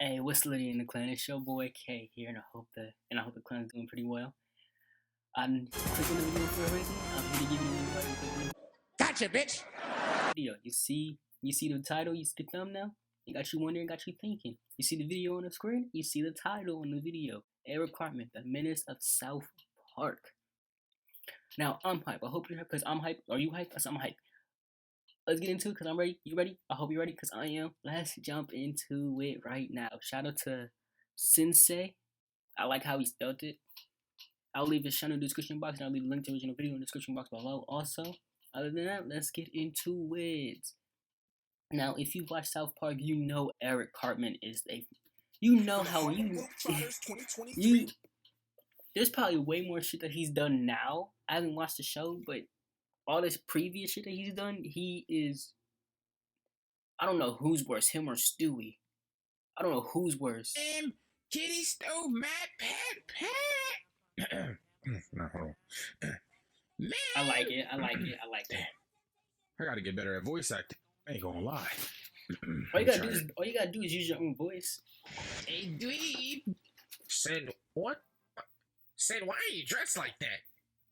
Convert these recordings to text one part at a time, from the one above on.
Hey, what's Liddy in the clan? It's your boy K here, and I hope the clan's doing pretty well. I'm clicking the video for a reason. I'm here to give you a quick Gotcha, bitch. video. You see the title. You see the thumbnail. It got you wondering, got you thinking. You see the video on the screen. You see the title on the video. Eric Cartman, the Menace of South Park. Now I'm hype. I hope you're hype because I'm hype. Are you hype? I'm hype. Let's get into it because I'm ready. You ready? I hope you're ready because I am. Let's jump into it right now. Shout out to Sensei. I like how he spelled it. I'll leave his channel in the description box and I'll leave a link to the original video in the description box below also. Other than that, let's get into it. Now, if you watch South Park, you know Eric Cartman is there's probably way more shit that he's done now. I haven't watched the show, but all this previous shit that he's done, he is, I don't know who's worse, him or Stewie. I don't know who's worse. Kitty stole my pet. No, hold on. Man. I like it. I gotta get better at voice acting. I ain't gonna lie. All you gotta do is use your own voice. Hey, dweeb. Said what? Said, why are you dressed like that?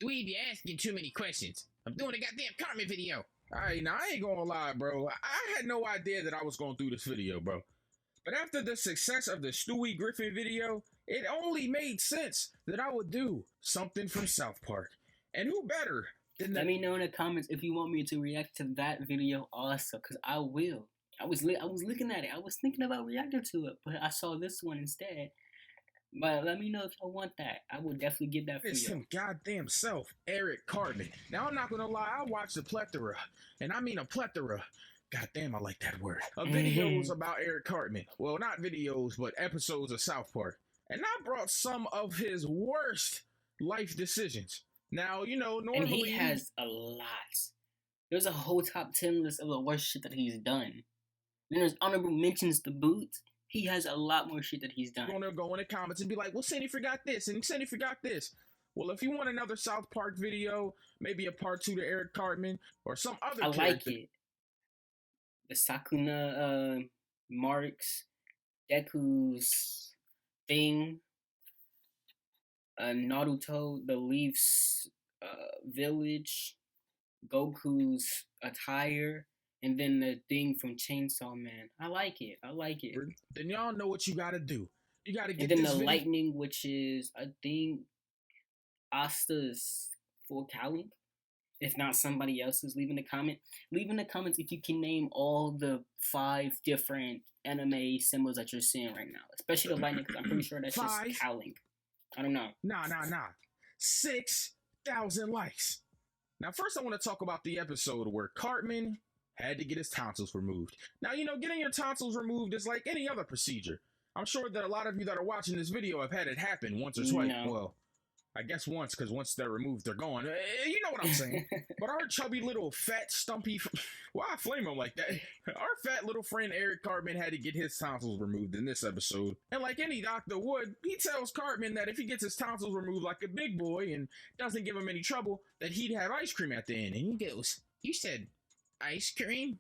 Dweeb, you're asking too many questions. I'm doing a goddamn Cartman video. Alright, now I ain't gonna lie, bro. I had no idea that I was gonna do this video, bro. But after the success of the Stewie Griffin video, it only made sense that I would do something from South Park. And who better than Let me know in the comments if you want me to react to that video also, because I will. I was looking at it. I was thinking about reacting to it, but I saw this one instead. But let me know if you want that. I will definitely get that for It's you. him goddamn self, Eric Cartman. Now, I'm not gonna lie, I watched a plethora, and I mean a plethora, goddamn, I like that word, of videos about Eric Cartman. Well, not videos, but episodes of South Park. And I brought some of his worst life decisions. Now, you know, normally... And he has a lot. There's a whole top 10 list of the worst shit that he's done. Then there's honorable mentions to boot. He has a lot more shit that he's done. You're gonna go in the comments and be like, well, Sandy forgot this, and Sandy forgot this. Well, if you want another South Park video, maybe a part 2 to Eric Cartman, or some other character. I like it. The Sakuna Marks, Deku's thing, Naruto, the Leafs village, Goku's attire, and then the thing from Chainsaw Man. I like it. Then y'all know what you gotta do. You gotta get and then this the video. lightning, which is, I think, Asta's forecalling. If not, somebody else is leaving a comment. Leave in the comments if you can name all the 5 different anime symbols that you're seeing right now. Especially the lightning, because I'm pretty sure that's just cowling. I don't know. Nah. 6,000 likes. Now, first I want to talk about the episode where Cartman had to get his tonsils removed. Now, you know, getting your tonsils removed is like any other procedure. I'm sure that a lot of you that are watching this video have had it happen once or twice. No. Well, I guess once, because once they're removed, they're gone. You know what I'm saying. But our chubby little fat stumpy... Why I flame him like that? Our fat little friend Eric Cartman had to get his tonsils removed in this episode. And like any doctor would, he tells Cartman that if he gets his tonsils removed like a big boy and doesn't give him any trouble, that he'd have ice cream at the end. And he goes, you said ice cream?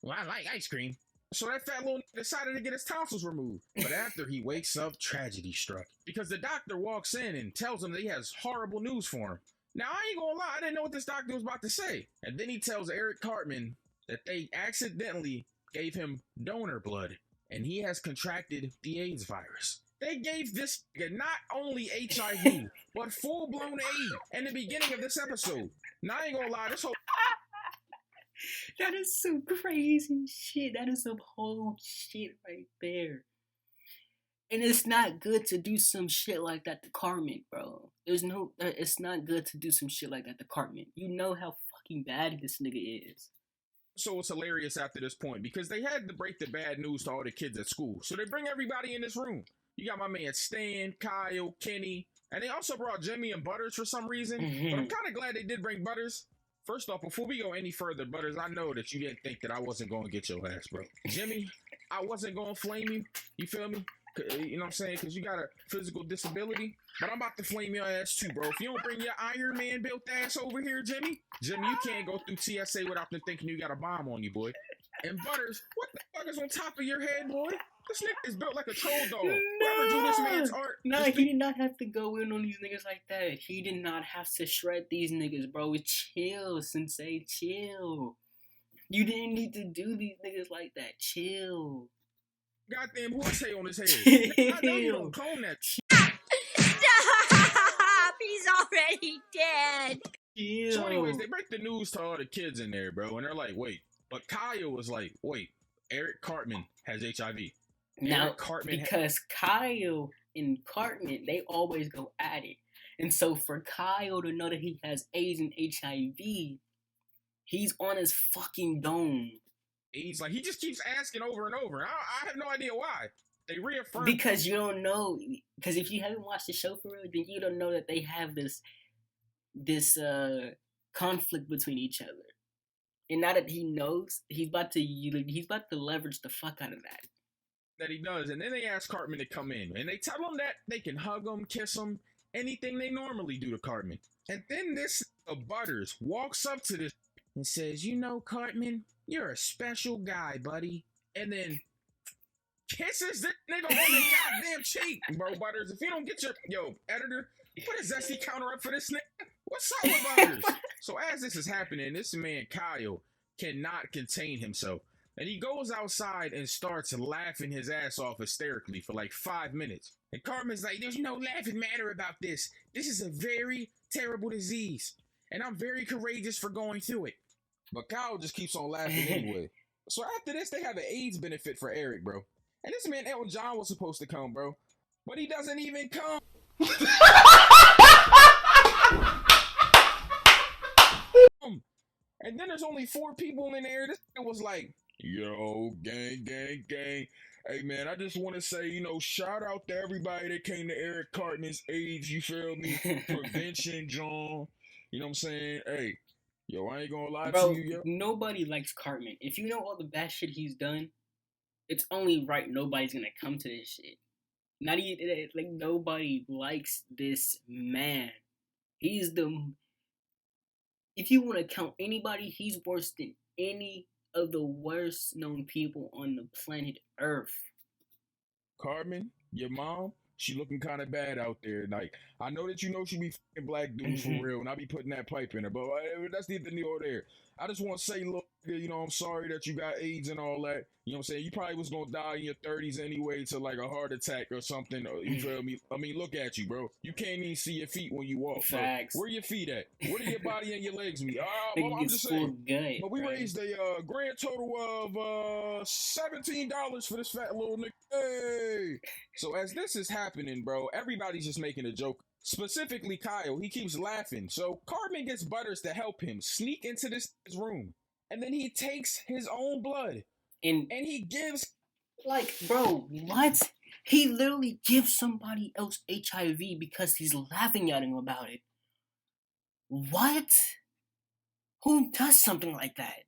Well, I like ice cream. So that fat little decided to get his tonsils removed. But after he wakes up, tragedy struck. Because the doctor walks in and tells him that he has horrible news for him. Now, I ain't gonna lie, I didn't know what this doctor was about to say. And then he tells Eric Cartman that they accidentally gave him donor blood. And he has contracted the AIDS virus. They gave this nigga not only HIV, but full-blown AIDS in the beginning of this episode. Now, I ain't gonna lie, this whole... That is some crazy shit. That is some whole shit right there. And it's not good to do some shit like that to Cartman, bro. It's not good to do some shit like that to Cartman. You know how fucking bad this nigga is. So it's hilarious after this point because they had to break the bad news to all the kids at school. So they bring everybody in this room. You got my man Stan, Kyle, Kenny, and they also brought Jimmy and Butters for some reason. But I'm kind of glad they did bring Butters. First off, before we go any further, Butters, I know that you didn't think that I wasn't going to get your ass, bro. Jimmy, I wasn't going to flame you. You feel me? You know what I'm saying? Because you got a physical disability. But I'm about to flame your ass too, bro. If you don't bring your Iron Man built ass over here, Jimmy, you can't go through TSA without them thinking you got a bomb on you, boy. And Butters, what the fuck is on top of your head, boy? This nigga is built like a troll dog. Whoever drew this man's art. Nah, he did not have to go in on these niggas like that. He did not have to shred these niggas, bro. Chill, Sensei, chill. You didn't need to do these niggas like that. Chill. Goddamn horsey on his head. I know you don't clone that. Stop! He's already dead. Chill. So anyways, they break the news to all the kids in there, bro, and they're like, wait. But Kyle was like, wait, Eric Cartman has HIV. Now, because Kyle and Cartman, they always go at it. And so for Kyle to know that he has AIDS and HIV, he's on his fucking dome. AIDS, like, he just keeps asking over and over. I have no idea why. They reaffirm. Because you don't know. Because if you haven't watched the show for real, then you don't know that they have this conflict between each other. And now that he knows, he's about to leverage the fuck out of that. That he does, and then they ask Cartman to come in, and they tell him that they can hug him, kiss him, anything they normally do to Cartman. And then this Butters walks up to this and says, "You know, Cartman, you're a special guy, buddy." And then kisses this nigga on the goddamn cheek, bro. Butters, if you don't get your editor, put a zesty counter up for this nigga. What's up with Butters? So as this is happening, this man Kyle cannot contain himself. And he goes outside and starts laughing his ass off hysterically for like 5 minutes. And Cartman's like, "There's no laughing matter about this. This is a very terrible disease. And I'm very courageous for going through it." But Kyle just keeps on laughing anyway. So after this, they have an AIDS benefit for Eric, bro. And this man Elton John was supposed to come, bro. But he doesn't even come. And then there's only 4 people in there. This was like, "Yo, gang, gang, gang. Hey, man, I just want to say, shout out to everybody that came to Eric Cartman's AIDS, you feel me? Prevention, John. You know what I'm saying? Hey, yo, I ain't gonna lie to you, yo." Nobody likes Cartman. If you know all the bad shit he's done, it's only right nobody's gonna come to this shit. Not even, like, nobody likes this man. He's if you want to count anybody, he's worse than any of the worst known people on the planet Earth. Cartman, your mom, she looking kind of bad out there. Like, I know that she be fucking black dudes for real, and I be putting that pipe in her, but that's neither here nor there. I just want to say, look, I'm sorry that you got AIDS and all that. You know what I'm saying? You probably was going to die in your 30s anyway to like a heart attack or something. You feel me? I mean, look at you, bro. You can't even see your feet when you walk. Facts. Where your feet at? Where do your body and your legs meet? I'm just saying. Gut, but we raised a grand total of $17 for this fat little nigga. Hey! So as this is happening, bro, everybody's just making a joke. Specifically Kyle, he keeps laughing. So Cartman gets Butters to help him sneak into this room. And then he takes his own blood. And he gives... Like, bro, what? He literally gives somebody else HIV because he's laughing at him about it. What? Who does something like that?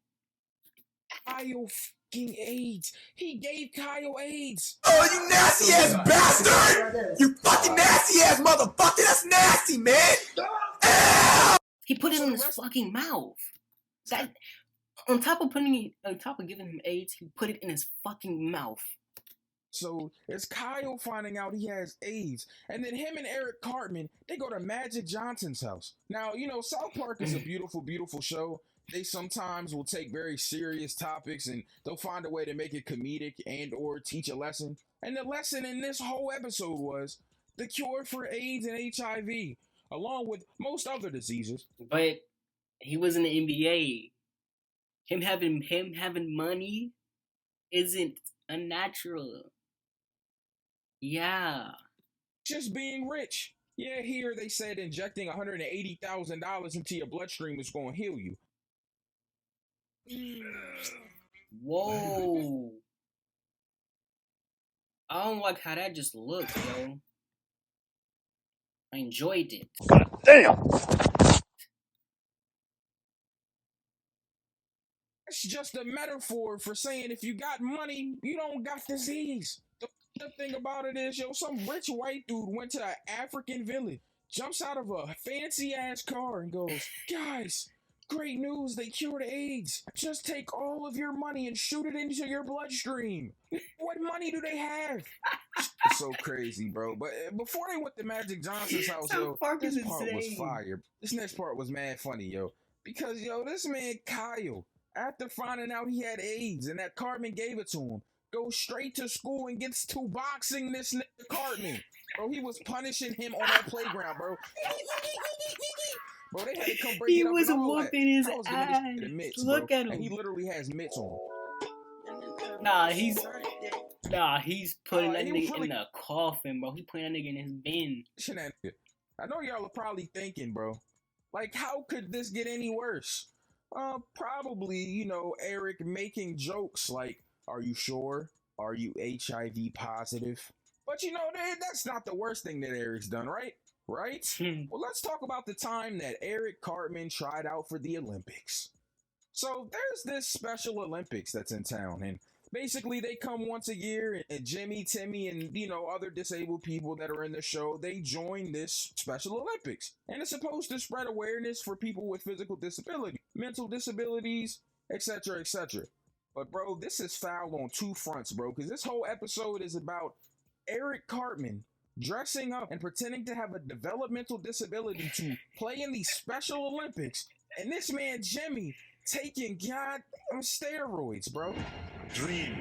Kyle fucking AIDS. He gave Kyle AIDS. Oh, you nasty ass bastard! You fucking nasty ass motherfucker! That's nasty, man! He put it in his fucking mouth. That, on top of giving him AIDS, he put it in his fucking mouth. So it's Kyle finding out he has AIDS, and then him and Eric Cartman, they go to Magic Johnson's house. Now, South Park is a beautiful, beautiful show. They sometimes will take very serious topics and they'll find a way to make it comedic and or teach a lesson. And the lesson in this whole episode was the cure for AIDS and HIV, along with most other diseases. But he was in the NBA. Him having money isn't unnatural. Yeah. Just being rich. Yeah, here they said injecting $180,000 into your bloodstream is going to heal you. Whoa. I don't like how that just looked, yo. I enjoyed it. God damn! It's just a metaphor for saying if you got money, you don't got disease. The thing about it is, some rich white dude went to an African village, jumps out of a fancy ass car and goes, "Guys, great news, they cured AIDS. Just take all of your money and shoot it into your bloodstream." What? what money do they have? It's so crazy, bro. But before they went to Magic Johnson's house, South Park this is part was insane. fire. This next part was mad funny, yo. Because, this man, Kyle, after finding out he had AIDS and that Cartman gave it to him, goes straight to school and gets to boxing this nigga Cartman. Bro, he was punishing him on that playground, bro. Bro, they had to come break He it up. was and all that. whooping his I was giving ass. this shit a mitts, Look bro. at him. And he literally has mitts on. Nah, he's putting that he was nigga really- in the coffin, bro. He putting that nigga in his bin. Shenanigans. I know y'all are probably thinking, bro, like, how could this get any worse? Probably, Eric making jokes like, are you sure? Are you HIV positive? But that's not the worst thing that Eric's done, right? Right? Well, let's talk about the time that Eric Cartman tried out for the Olympics. So there's this Special Olympics that's in town, and basically they come once a year, and Jimmy, Timmy, and other disabled people that are in the show, they join this Special Olympics, and it's supposed to spread awareness for people with physical disability, mental disabilities, etc., etc. But bro, this is foul on two fronts, bro, because this whole episode is about Eric Cartman dressing up and pretending to have a developmental disability to play in these Special Olympics, and this man Jimmy taking goddamn steroids, bro. Dream.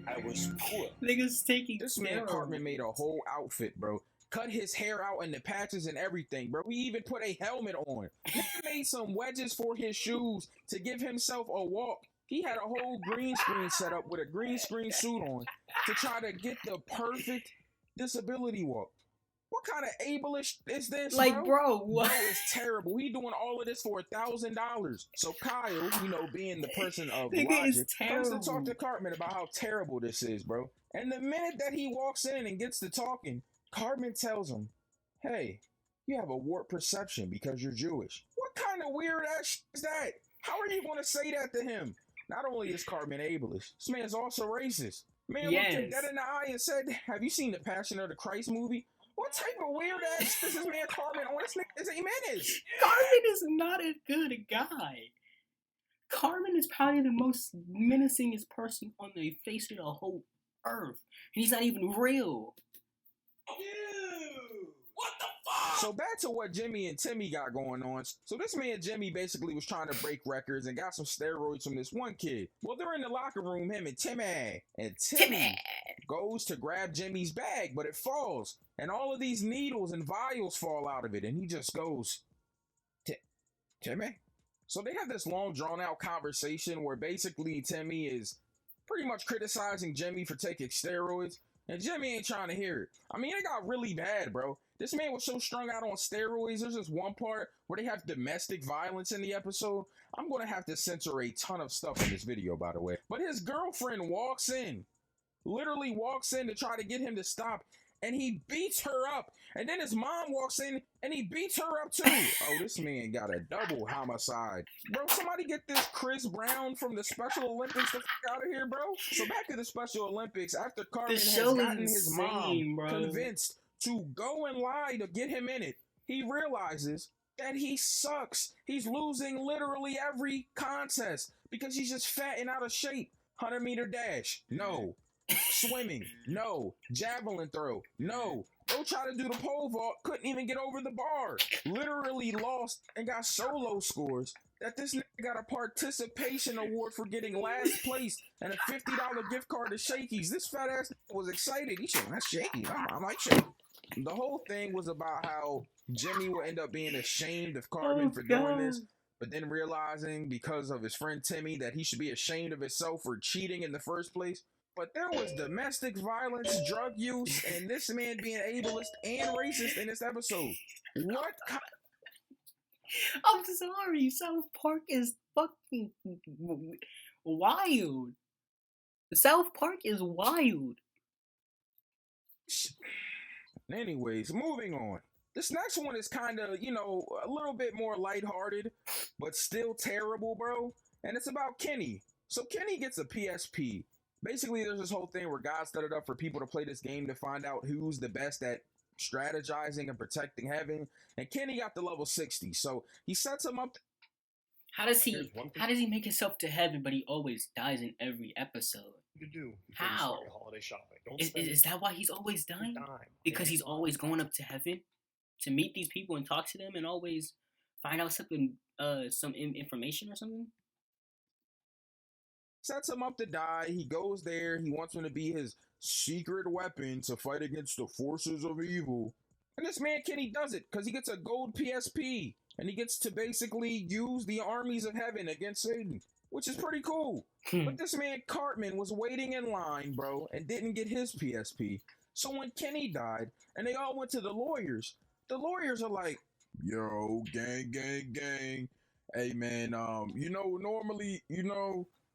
I was poor. Niggas taking This man steroids. Cartman made a whole outfit, bro. Cut his hair out and the patches and everything, bro. He even put a helmet on. He made some wedges for his shoes to give himself a walk. He had a whole green screen set up with a green screen suit on to try to get the perfect disability walk. What kind of ableish is this, Like, bro, what? Bro, it's terrible. He doing all of this for $1,000. So Kyle, being the person of Nigga logic, is comes to talk terrible. to Cartman about how terrible this is, bro. And the minute that he walks in and gets to talking, Cartman tells him, hey, you have a warped perception because you're Jewish. What kind of weird ass shit is that? How are you going to say that to him? Not only is Cartman ableist, this man's also racist. Man looked him dead in the eye and said, have you seen the Passion of the Christ movie? What type of weird ass is this man Cartman on? This nigga is a menace. Cartman is not a good guy. Cartman is probably the most menacingest person on the face of the whole earth. And he's not even real. What the fuck? So back to what Jimmy and Timmy got going on. So this man Jimmy basically was trying to break records and got some steroids from this one kid. Well, they're in the locker room, him and Timmy. And Timmy goes to grab Jimmy's bag, but it falls. And all of these needles and vials fall out of it. And he just goes, Timmy? So they have this long drawn out conversation where basically Timmy is pretty much criticizing Jimmy for taking steroids. And Jimmy ain't trying to hear it. I mean, it got really bad, bro. This man was so strung out on steroids. There's this one part where they have domestic violence in the episode. I'm going to have to censor a ton of stuff in this video, by the way. But his girlfriend walks in, literally walks in to try to get him to stop. And he beats her up. And then his mom walks in and he beats her up too. Oh, this man got a double homicide. Bro, somebody get this Chris Brown from the Special Olympics the fuck out of here, bro. So back to the Special Olympics. After Cartman has gotten his mom convinced to go and lie to get him in it, he realizes that he sucks. He's losing literally every contest because he's just fat and out of shape. 100-meter dash, no. Swimming, no. Javelin throw, no. Go try to do the pole vault, couldn't even get over the bar. Literally lost and got so low scores that this nigga got a participation award for getting last place and a $50 gift card to Shakey's. This fat ass was excited. He said, that's Shakey's. I like Shakey's. The whole thing was about how Jimmy will end up being ashamed of Cartman for doing this, but then realizing because of his friend Timmy that he should be ashamed of himself for cheating in the first place. But there was domestic violence, drug use, and this man being ableist and racist in this episode. What? I'm sorry. South Park is fucking wild. South Park is wild. Anyways, moving on. This next one is kind of, a little bit more lighthearted, but still terrible, bro. And it's about Kenny. So Kenny gets a PSP. Basically, there's this whole thing where God set it up for people to play this game to find out who's the best at strategizing and protecting heaven. And Kenny got the level 60. So he sets him up. How does he make himself to heaven, but he always dies in every episode? To do before How? you start your holiday shopping. Don't Is that why he's always dying? dime. Because he's always going up to heaven to meet these people and talk to them and always find out something, some information or something? Sets him up to die. He goes there. He wants him to be his secret weapon to fight against the forces of evil. And this man Kenny does it because he gets a gold PSP and he gets to basically use the armies of heaven against Satan, which is pretty cool. But this man Cartman was waiting in line, bro, and didn't get his PSP. So when Kenny died and they all went to the lawyers are like, yo, gang, gang, gang. Hey, man, normally,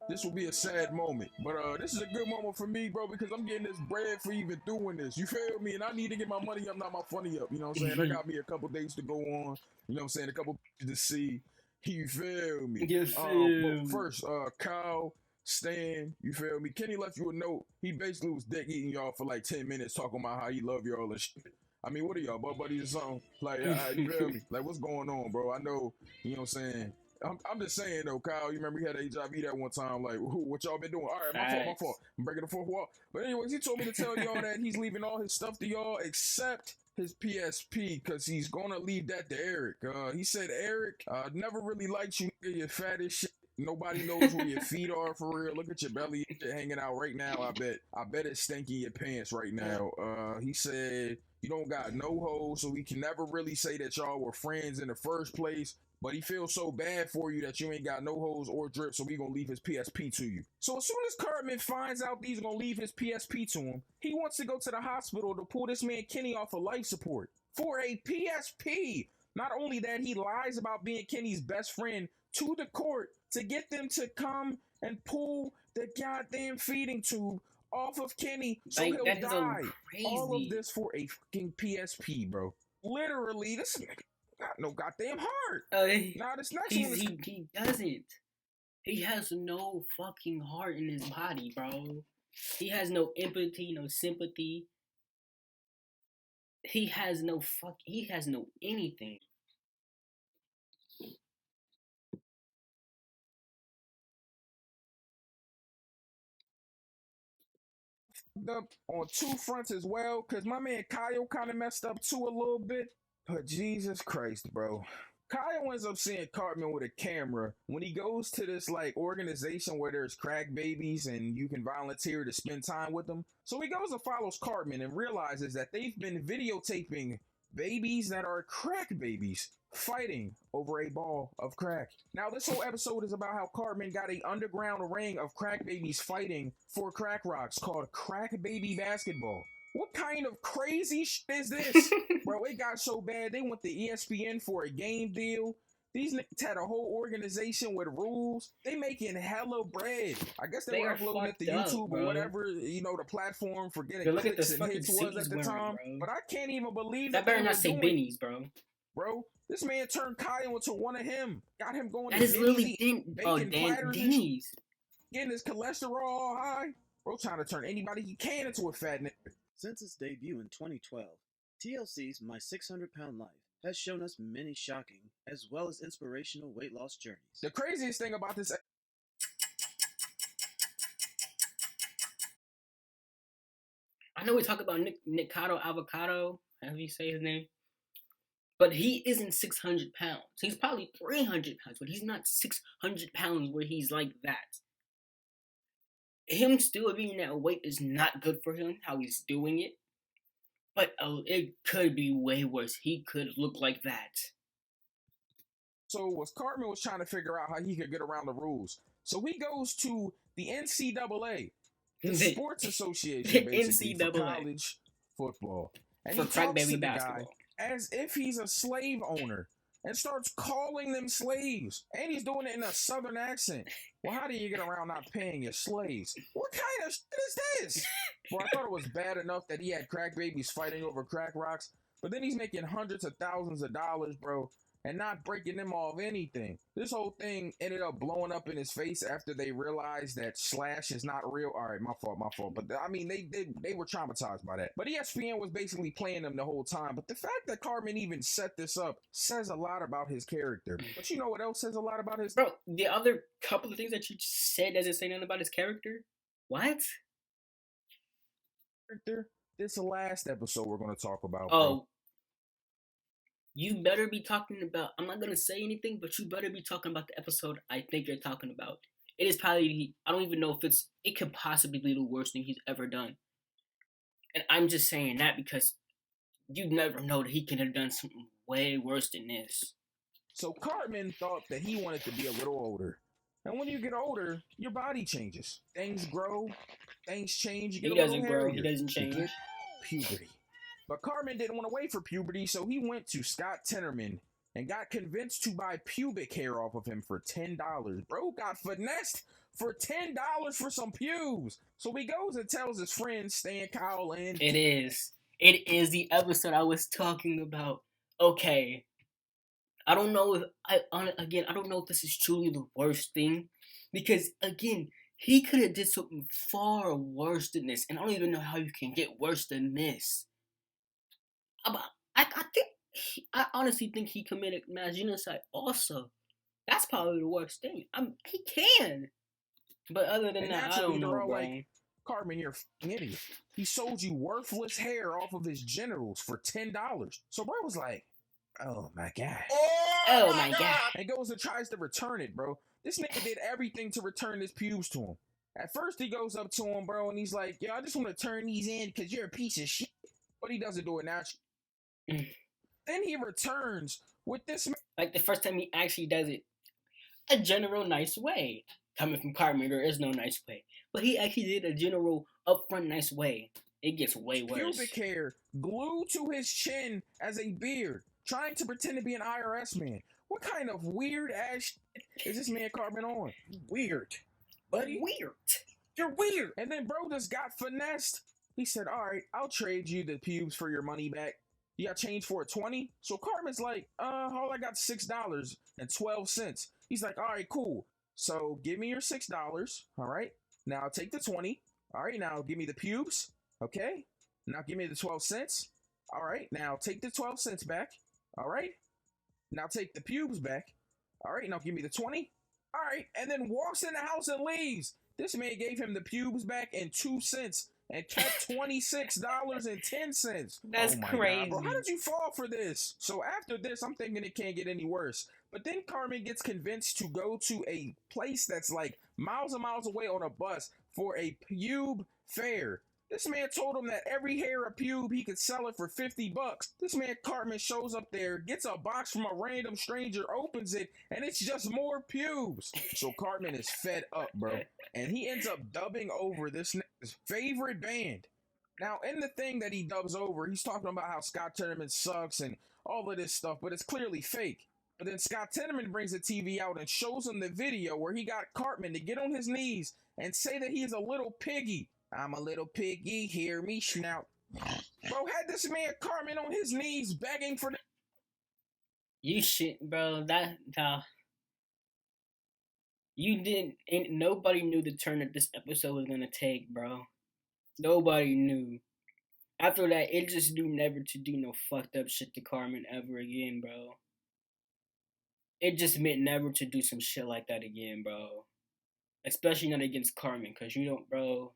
this will be a sad moment, but this is a good moment for me, bro, because I'm getting this bread for even doing this. You feel me? And I need to get my money up, not my funny up. You know what I'm saying? I got me a couple days to go on. You know what I'm saying? A couple to see. You feel me? But first, Kyle, Stan, you feel me? Kenny left you a note. He basically was dick eating y'all for like 10 minutes, talking about how he love y'all and shit. I mean, what are y'all, buddies or something? Like, you feel me? Like, what's going on, bro? I know, you know what I'm saying? I'm just saying though, Kyle, you remember he had HIV that one time, like, what y'all been doing? All right, my fault. I'm breaking the fourth wall. But anyways, he told me to tell y'all that he's leaving all his stuff to y'all except his PSP, because he's gonna leave that to Eric. He said, Eric, never really liked you, nigga, you fat as shit. Nobody knows where your feet are for real. Look at your belly hanging out right now. I bet it's stinking your pants right now. He said you don't got no hoes, so we can never really say that y'all were friends in the first place. But he feels so bad for you that you ain't got no hoes or drip, so we gonna leave his PSP to you. So as soon as Cartman finds out these gonna leave his PSP to him, he wants to go to the hospital to pull this man Kenny off of life support for a PSP. Not only that, he lies about being Kenny's best friend to the court to get them to come and pull the goddamn feeding tube off of Kenny so he'll die. All of this for a fucking PSP, bro. Literally, this got no goddamn heart. Nah, this next one is... He doesn't. He has no fucking heart in his body, bro. He has no empathy, no sympathy. He has no anything. Up on two fronts as well, because my man Kyle kind of messed up too a little bit. But Jesus Christ, bro. Kyle ends up seeing Cartman with a camera when he goes to this like organization where there's crack babies and you can volunteer to spend time with them. So he goes and follows Cartman and realizes that they've been videotaping babies that are crack babies fighting over a ball of crack. Now this whole episode is about how Cartman got a underground ring of crack babies fighting for crack rocks called Crack Baby Basketball. What kind of crazy shit is this? Bro, it got so bad they went to ESPN for a game deal. These niggas had a whole organization with rules. They making hella bread. I guess they were uploading it to YouTube or whatever, the platform for getting clicks and hits was at the time. But I can't even believe that better not say Benny's, bro. Bro, this man turned Kyle into one of him. Got him going to literally Denny's. Getting his cholesterol all high. Bro trying to turn anybody he can into a fat nigga. Since its debut in 2012, TLC's My 600 Pound Life has shown us many shocking as well as inspirational weight loss journeys. The craziest thing about this... I know we talk about Nikado Avocado, however you say his name, but he isn't 600 pounds. He's probably 300 pounds, but he's not 600 pounds where he's like that. Him still being that weight is not good for him, how he's doing it. But it could be way worse. He could look like that. So Cartman was trying to figure out how he could get around the rules. So he goes to the NCAA, the Sports Association, basically, for college football. And for he crack talks baby to the basketball. guy as if he's a slave owner. And starts calling them slaves. And he's doing it in a southern accent. Well, how do you get around not paying your slaves? What kind of shit is this? Well, I thought it was bad enough that he had crack babies fighting over crack rocks. But then he's making hundreds of thousands of dollars, bro. and not breaking them off anything. This whole thing ended up blowing up in his face after they realized that Slash is not real. All right, my fault. But I mean, they were traumatized by that. But ESPN was basically playing them the whole time. But the fact that Cartman even set this up says a lot about his character. But you know what else says a lot about his... Bro, the other couple of things that you just said doesn't say nothing about his character? What? character? This last episode we're going to talk about, Oh. bro. You better be talking about... I'm not going to say anything, but you better be talking about the episode I think you're talking about. It is probably... I don't even know if it's... It could possibly be the worst thing he's ever done. And I'm just saying that because you never know that he could have done something way worse than this. So Cartman thought that he wanted to be a little older. And when you get older, your body changes. Things grow, things change, you get He a doesn't little grow, hairier. he doesn't change. You get puberty. But Cartman didn't want to wait for puberty, so he went to Scott Tenorman and got convinced to buy pubic hair off of him for $10. Bro got finessed for $10 for some pubes. So he goes and tells his friend Stan Kyle and... It is the episode I was talking about. Okay. I don't know if... I don't know if this is truly the worst thing. Because, again, he could have did something far worse than this. And I don't even know how you can get worse than this. I honestly think he committed mass genocide also. That's probably the worst thing. He can. But other than that, I don't know, bro. Like, Cartman, you're an idiot. He sold you worthless hair off of his genitals for $10. So bro was like, oh my god. Oh my god. And goes and tries to return it, bro. This nigga did everything to return his pubes to him. At first he goes up to him, bro, and he's like, yo, I just want to turn these in because you're a piece of shit. But he doesn't do it naturally. Then he returns with this... Like the first time he actually does it a general nice way. Coming from Cartman, there is no nice way. But he actually did a general upfront nice way. It gets way worse. Pubic hair glued to his chin as a beard, trying to pretend to be an IRS man. What kind of weird ass shit is this man Cartman on? Weird. Buddy. Weird. You're weird. And then bro just got finessed. He said, all right, I'll trade you the pubes for your money back. You got change for a 20? So Cartman's like, all I got $6.12. He's like, all right, cool. So give me your $6. All right. Now take the 20. All right. Now give me the pubes. Okay. Now give me the 12 cents. All right. Now take the 12 cents back. All right. Now take the pubes back. All right. Now give me the 20. All right. And then walks in the house and leaves. This man gave him the pubes back in 2 cents and kept $26.10. That's crazy. God, bro, how did you fall for this? So after this, I'm thinking it can't get any worse. But then Cartman gets convinced to go to a place that's like miles and miles away on a bus for a pube fair. This man told him that every hair a pube, he could sell it for $50. This man Cartman shows up there, gets a box from a random stranger, opens it, and it's just more pubes. So Cartman is fed up, bro. And he ends up dubbing over this nigga's favorite band. Now, in the thing that he dubs over, he's talking about how Scott Tenorman sucks and all of this stuff, but it's clearly fake. But then Scott Tenorman brings the TV out and shows him the video where he got Cartman to get on his knees and say that he's a little piggy. I'm a little piggy, hear me snout. Bro, had this man Cartman on his knees begging for... You shit, bro. You didn't... Nobody knew the turn that this episode was gonna take, bro. Nobody knew. After that, it just knew never to do no fucked up shit to Cartman ever again, bro. It just meant never to do some shit like that again, bro. Especially not against Cartman, because you don't, bro...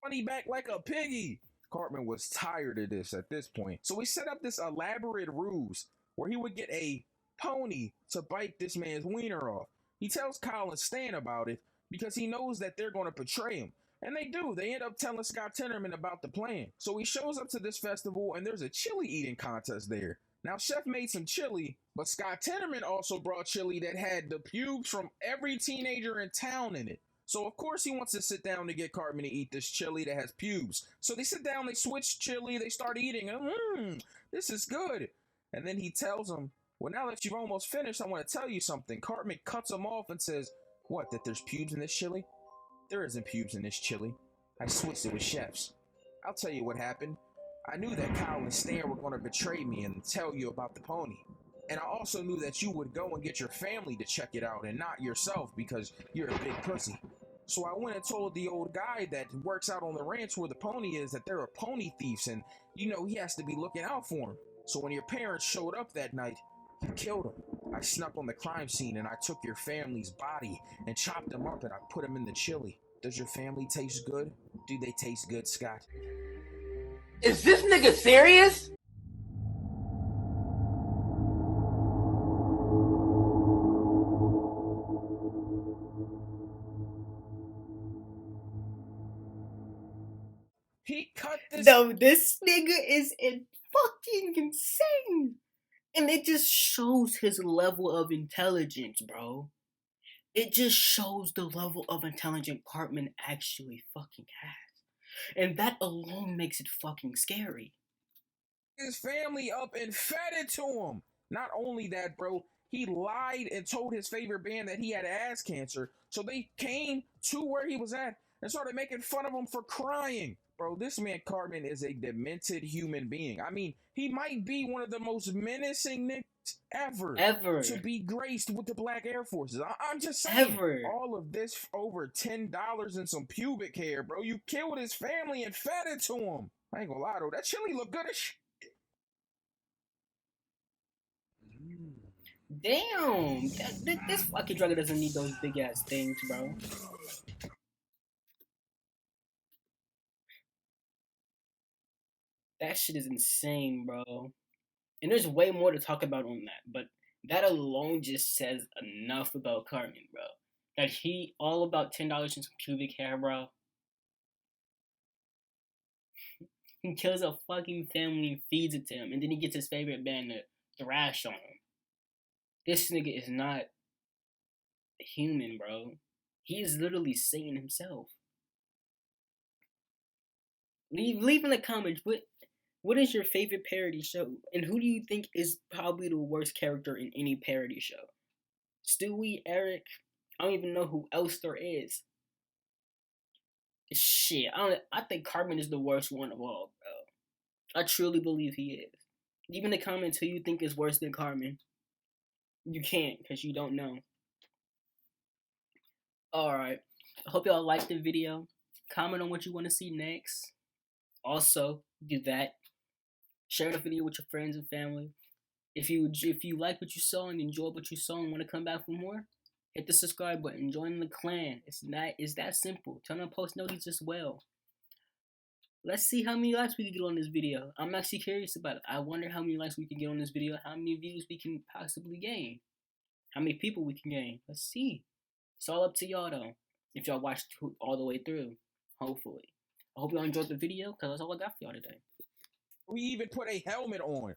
money back like a piggy. Cartman was tired of this at this point. So he set up this elaborate ruse where he would get a pony to bite this man's wiener off. He tells Kyle and Stan about it because he knows that they're going to betray him. And they do. They end up telling Scott Tenorman about the plan. So he shows up to this festival and there's a chili eating contest there. Now, Chef made some chili, but Scott Tenorman also brought chili that had the pubes from every teenager in town in it. So, of course, he wants to sit down to get Cartman to eat this chili that has pubes. So they sit down, they switch chili, they start eating. This is good. And then he tells him, well, now that you've almost finished, I want to tell you something. Cartman cuts him off and says, what, that there's pubes in this chili? There isn't pubes in this chili. I switched it with chefs. I'll tell you what happened. I knew that Kyle and Stan were going to betray me and tell you about the pony. And I also knew that you would go and get your family to check it out and not yourself because you're a big pussy. So I went and told the old guy that works out on the ranch where the pony is that there are pony thieves and, you know, he has to be looking out for him. So when your parents showed up that night, you killed him. I snuck on the crime scene and I took your family's body and chopped them up and I put them in the chili. Does your family taste good? Do they taste good, Scott? Is this nigga serious? He cut this. No, this nigga is fucking insane. And it just shows his level of intelligence, bro. It just shows the level of intelligence Cartman actually fucking has. And that alone makes it fucking scary. His family up and fed it to him. Not only that, bro, he lied and told his favorite band that he had ass cancer. So they came to where he was at and started making fun of him for crying. Bro, this man Cartman is a demented human being. I mean, he might be one of the most menacing niggas ever to be graced with the Black Air Forces. I'm just saying, all of this for over $10 and some pubic hair, bro. You killed his family and fed it to him. I ain't gonna lie, though. That chili look good as shit. Damn, this fucking drugger doesn't need those big ass things, bro. That shit is insane, bro. And there's way more to talk about on that, but that alone just says enough about Cartman, bro. That he all about $10 and some pubic hair, bro. He kills a fucking family and feeds it to him, and then he gets his favorite band to thrash on him. This nigga is not human, bro. He is literally Satan himself. Leave in the comments what is your favorite parody show, and who do you think is probably the worst character in any parody show? Stewie, Eric, I don't even know who else there is. Shit, I think Cartman is the worst one of all, bro. I truly believe he is. Leave in the comments who you think is worse than Cartman. You can't, because you don't know. Alright, I hope y'all liked the video. Comment on what you want to see next. Also, do that. Share the video with your friends and family. If you like what you saw and enjoyed what you saw and want to come back for more, hit the subscribe button. Join the clan. It's that simple. Turn on post notifications as well. Let's see how many likes we can get on this video. I'm actually curious about it. I wonder how many likes we can get on this video, how many views we can possibly gain, how many people we can gain. Let's see. It's all up to y'all though. If y'all watched all the way through, hopefully. I hope y'all enjoyed the video because that's all I got for y'all today. We even put a helmet on.